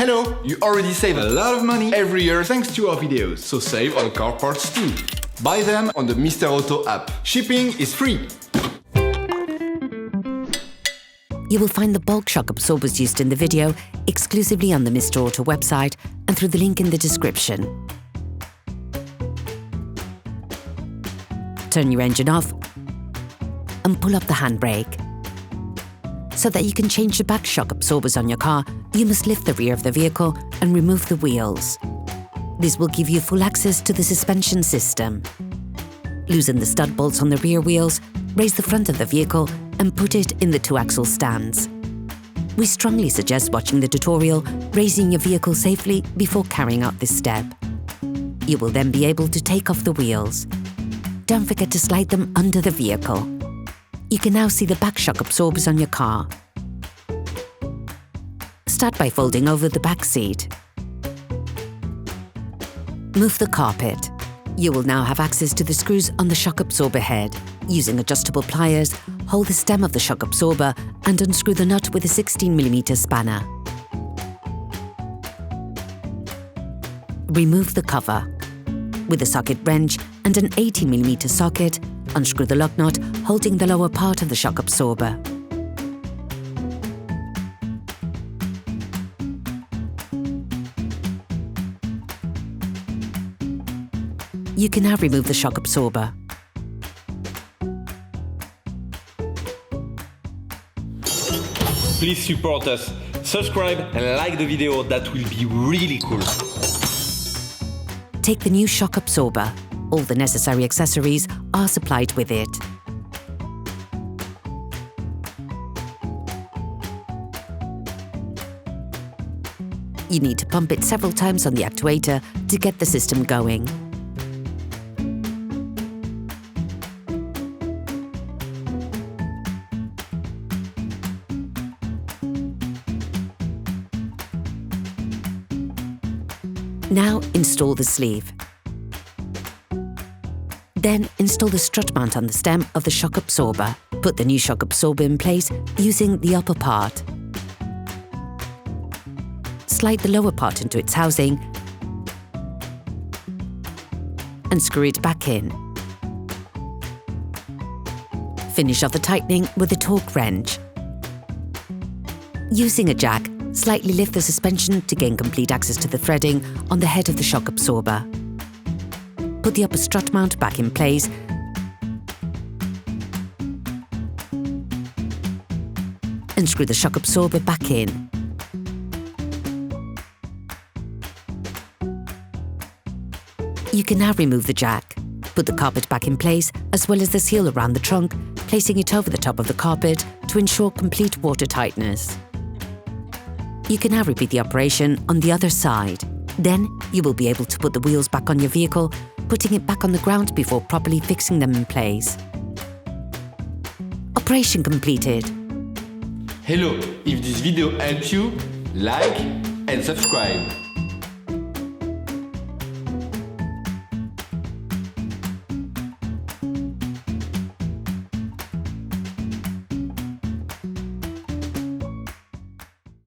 Hello! You already save a lot of money every year thanks to our videos, so save on car parts too. Buy them on the Mr. Auto app. Shipping is free. You will find the bulk shock absorbers used in the video exclusively on the Mr. Auto website and through the link in the description. Turn your engine off and pull up the handbrake. So that you can change the back shock absorbers on your car, you must lift the rear of the vehicle and remove the wheels. This will give you full access to the suspension system. Loosen the stud bolts on the rear wheels, raise the front of the vehicle and put it in the two-axle stands. We strongly suggest watching the tutorial, raising your vehicle safely before carrying out this step. You will then be able to take off the wheels. Don't forget to slide them under the vehicle. You can now see the back shock absorbers on your car. Start by folding over the back seat. Move the carpet. You will now have access to the screws on the shock absorber head. Using adjustable pliers, hold the stem of the shock absorber and unscrew the nut with a 16mm spanner. Remove the cover. With a socket wrench and an 18mm socket, unscrew the lock nut, holding the lower part of the shock absorber. You can now remove the shock absorber. Please support us, subscribe and like the video, that will be really cool. Take the new shock absorber. All the necessary accessories are supplied with it. You need to pump it several times on the actuator to get the system going. Now install the sleeve. Then install the strut mount on the stem of the shock absorber. Put the new shock absorber in place using the upper part. Slide the lower part into its housing and screw it back in. Finish off the tightening with a torque wrench. Using a jack, slightly lift the suspension to gain complete access to the threading on the head of the shock absorber. Put the upper strut mount back in place and screw the shock absorber back in. You can now remove the jack. Put the carpet back in place as well as the seal around the trunk, placing it over the top of the carpet to ensure complete water tightness. You can now repeat the operation on the other side. Then you will be able to put the wheels back on your vehicle, putting it back on the ground before properly fixing them in place. Operation completed. Hello! If this video helped you, like and subscribe.